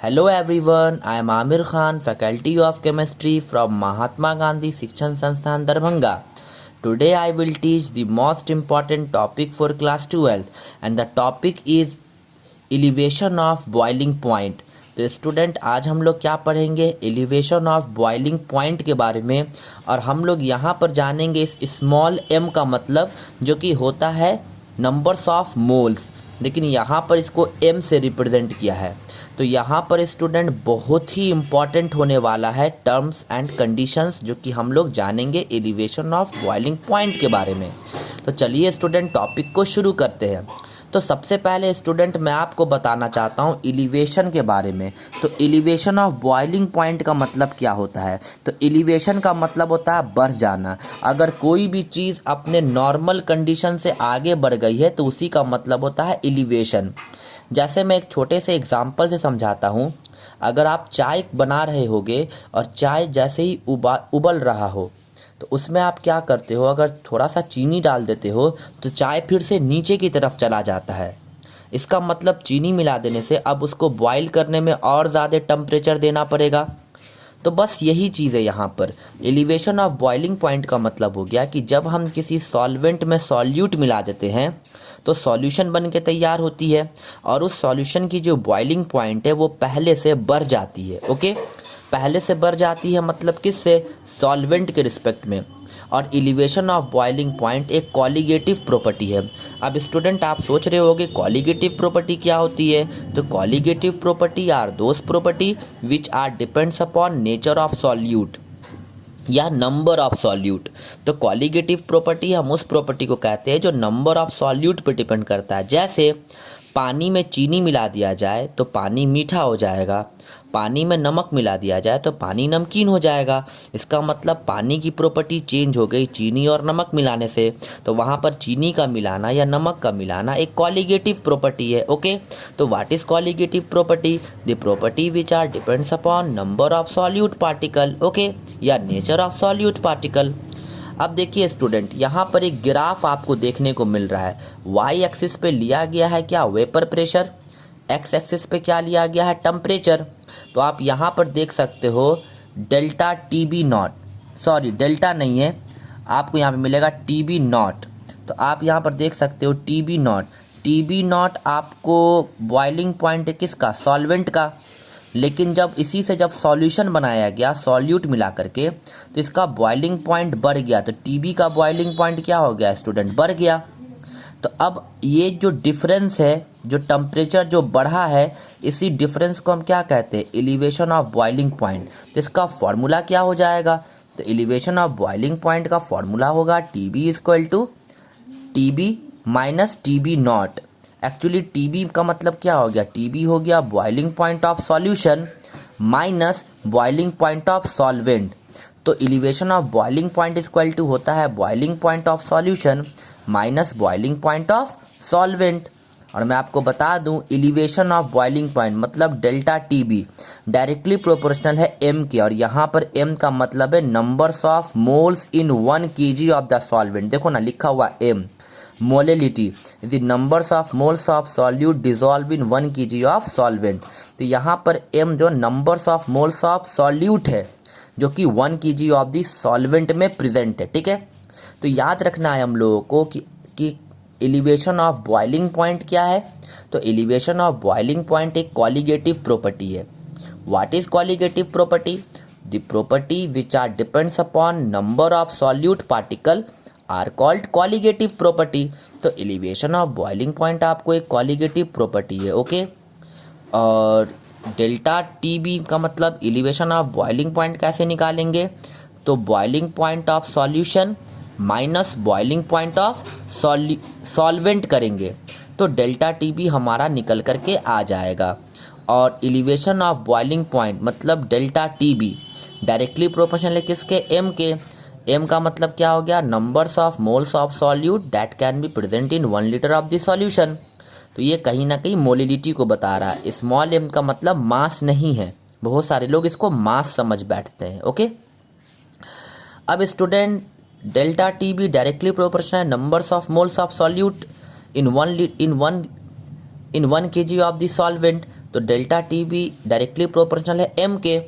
Hello everyone, I am Amir Khan, Faculty of Chemistry from Mahatma Gandhi Shikshan Sansthan Darbhanga. Today I will teach the most important topic for class 12 and the topic is elevation of boiling point. तो student आज हम लोग क्या पढ़ेंगे elevation of boiling point के बारे में और हम लोग यहाँ पर जानेंगे इस स्मॉल m का मतलब जो कि होता है नंबर्स ऑफ मोल्स, लेकिन यहाँ पर इसको m से रिप्रेजेंट किया है। तो यहाँ पर स्टूडेंट बहुत ही इम्पॉर्टेंट होने वाला है टर्म्स एंड कंडीशंस जो कि हम लोग जानेंगे एलिवेशन ऑफ बॉइलिंग पॉइंट के बारे में। तो चलिए स्टूडेंट टॉपिक को शुरू करते हैं। तो सबसे पहले स्टूडेंट मैं आपको बताना चाहता हूँ एलिवेशन के बारे में। तो एलिवेशन ऑफ बॉइलिंग पॉइंट का मतलब क्या होता है? तो एलिवेशन का मतलब होता है बढ़ जाना। अगर कोई भी चीज़ अपने नॉर्मल कंडीशन से आगे बढ़ गई है तो उसी का मतलब होता है एलिवेशन। जैसे मैं एक छोटे से एग्जाम्पल से समझाता हूँ। अगर आप चाय बना रहे होगे और चाय जैसे ही उबल रहा हो तो उसमें आप क्या करते हो, अगर थोड़ा सा चीनी डाल देते हो तो चाय फिर से नीचे की तरफ चला जाता है। इसका मतलब चीनी मिला देने से अब उसको बॉईल करने में और ज़्यादा टेम्परेचर देना पड़ेगा। तो बस यही चीज़ है यहाँ पर। एलिवेशन ऑफ बॉइलिंग पॉइंट का मतलब हो गया कि जब हम किसी सॉल्वेंट में सॉल्यूट मिला देते हैं तो सॉल्यूशन बन के तैयार होती है और उस सॉल्यूशन की जो बॉइलिंग पॉइंट है वो पहले से बढ़ जाती है। ओके, पहले से बढ़ जाती है मतलब किससे? सॉल्वेंट के रिस्पेक्ट में। और एलिवेशन ऑफ बॉइलिंग पॉइंट एक कॉलिगेटिव प्रॉपर्टी है। अब स्टूडेंट आप सोच रहे होगे कॉलिगेटिव प्रॉपर्टी क्या होती है? तो colligative property are those property which are depends upon nature of solute या नंबर ऑफ सॉल्यूट। तो कॉलिगेटिव प्रॉपर्टी हम उस प्रॉपर्टी को कहते हैं जो नंबर ऑफ सॉल्यूट पर डिपेंड करता है। जैसे पानी में चीनी मिला दिया जाए तो पानी मीठा हो जाएगा, पानी में नमक मिला दिया जाए तो पानी नमकीन हो जाएगा। इसका मतलब पानी की प्रॉपर्टी चेंज हो गई चीनी और नमक मिलाने से। तो वहाँ पर चीनी का मिलाना या नमक का मिलाना एक कॉलिगेटिव प्रॉपर्टी है। ओके, तो what is colligative property? The property which are depends upon number of solute particle, okay, या नेचर ऑफ सॉल्यूट पार्टिकल। अब देखिए स्टूडेंट, यहाँ पर एक ग्राफ आपको देखने को मिल रहा है। वाई एक्सिस पे लिया गया है क्या? Vapour pressure. एक्स एक्सिस पे क्या लिया गया है? टेम्परेचर। तो आप यहाँ पर देख सकते हो delta T B naught, sorry delta नहीं है, आपको यहाँ पे मिलेगा टी बी नॉट। तो आप यहाँ पर देख सकते हो T B naught. T B naught आपको बॉइलिंग पॉइंट है किसका? सॉल्वेंट का। लेकिन जब इसी से जब सॉल्यूशन बनाया गया सॉल्यूट मिला करके तो इसका बॉइलिंग पॉइंट बढ़ गया। तो टीबी का बॉइलिंग पॉइंट क्या हो गया स्टूडेंट? बढ़ गया। तो अब ये जो डिफरेंस है, जो टेम्परेचर जो बढ़ा है, इसी डिफरेंस को हम क्या कहते हैं? Elevation of boiling point. तो इसका फॉर्मूला क्या हो जाएगा? तो एलिवेशन ऑफ बॉइलिंग पॉइंट का फॉर्मूला होगा T B equal to T B minus T B naught. Actually TB का मतलब क्या हो गया? टीबी हो गया boiling point of solution minus boiling point of solvent. तो elevation of boiling point equal to होता है boiling point of solution minus boiling point of solvent. और मैं आपको बता दूं एलिवेशन ऑफ बॉइलिंग पॉइंट मतलब डेल्टा टीबी डायरेक्टली प्रोपोर्शनल है एम के, और यहाँ पर एम का मतलब है numbers of moles in 1 kg of the solvent. देखो ना लिखा हुआ M, molality is the numbers of moles of solute dissolve in 1 kg of solvent. तो यहाँ पर m जो numbers of moles of solute है जो कि 1 kg ऑफ द सॉल्वेंट में प्रेजेंट है। ठीक है, तो याद रखना है हम लोगों को कि एलिवेशन ऑफ बॉइलिंग पॉइंट क्या है। तो एलिवेशन ऑफ बॉइलिंग पॉइंट एक कॉलिगेटिव प्रॉपर्टी है। What is colligative property? The property which are depends upon number of solute particle are called colligative property. तो एलिवेशन ऑफ बॉइलिंग पॉइंट आपको एक colligative property है। Okay, और delta T B का मतलब elevation of boiling point कैसे निकालेंगे? तो boiling point of solution minus boiling point of solvent करेंगे तो डेल्टा टी बी हमारा निकल करके आ जाएगा। और एलिवेशन ऑफ बॉइलिंग पॉइंट मतलब delta T B directly proportional है किसके? एम के। एम का मतलब क्या हो गया? Numbers of moles of solute that can be present in 1 litre of the solution. तो ये कहीं ना कहीं मोलिलिटी को बता रहा है। स्मॉल एम का मतलब मास नहीं है, बहुत सारे लोग इसको मास समझ बैठते हैं। ओके, अब student delta T B directly proportional है numbers of moles of solute in 1 kg of the solvent. तो डेल्टा टी भी डायरेक्टली प्रोपोर्शनल है m के।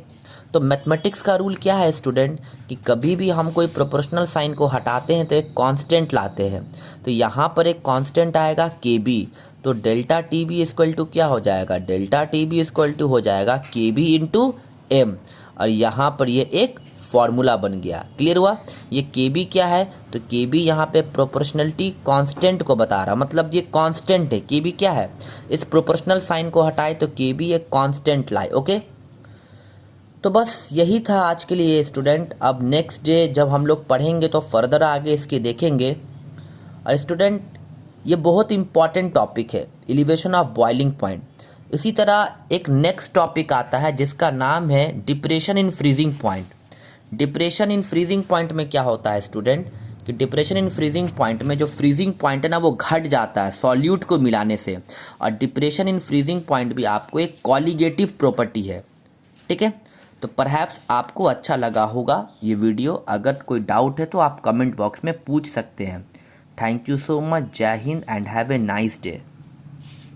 तो मैथमेटिक्स का रूल क्या है स्टूडेंट कि कभी भी हम कोई प्रोपोर्शनल साइन को हटाते हैं तो एक कांस्टेंट लाते हैं। तो यहाँ पर एक कांस्टेंट आएगा के बी, तो delta T B equal to क्या हो जाएगा, delta T B equal to हो जाएगा के बी इंटू एम। और यहाँ पर ये एक फॉर्मूला बन गया। क्लियर हुआ। ये के बी क्या है, तो के बी यहाँ पे प्रोपोर्शनलिटी कांस्टेंट को बता रहा, मतलब ये कांस्टेंट है। के बी क्या है, इस प्रोपोर्शनल साइन को हटाए तो के बी एक कांस्टेंट लाए। ओके, तो बस यही था आज के लिए स्टूडेंट। अब नेक्स्ट डे जब हम लोग पढ़ेंगे तो फर्दर आगे इसके देखेंगे। और स्टूडेंट ये बहुत इंपॉर्टेंट टॉपिक है, एलिवेशन ऑफ बॉइलिंग पॉइंट। इसी तरह एक नेक्स्ट टॉपिक आता है जिसका नाम है depression in freezing point. Depression in freezing point में क्या होता है स्टूडेंट कि डिप्रेशन इन फ्रीजिंग पॉइंट में जो फ्रीजिंग पॉइंट है ना वो घट जाता है सॉल्यूट को मिलाने से। और डिप्रेशन इन फ्रीजिंग पॉइंट भी आपको एक कॉलिगेटिव प्रॉपर्टी है। ठीक है, तो परहैप्स आपको अच्छा लगा होगा ये वीडियो। अगर कोई डाउट है तो आप कमेंट बॉक्स में पूछ सकते हैं। Thank you so much. Jai Hind and have a nice day.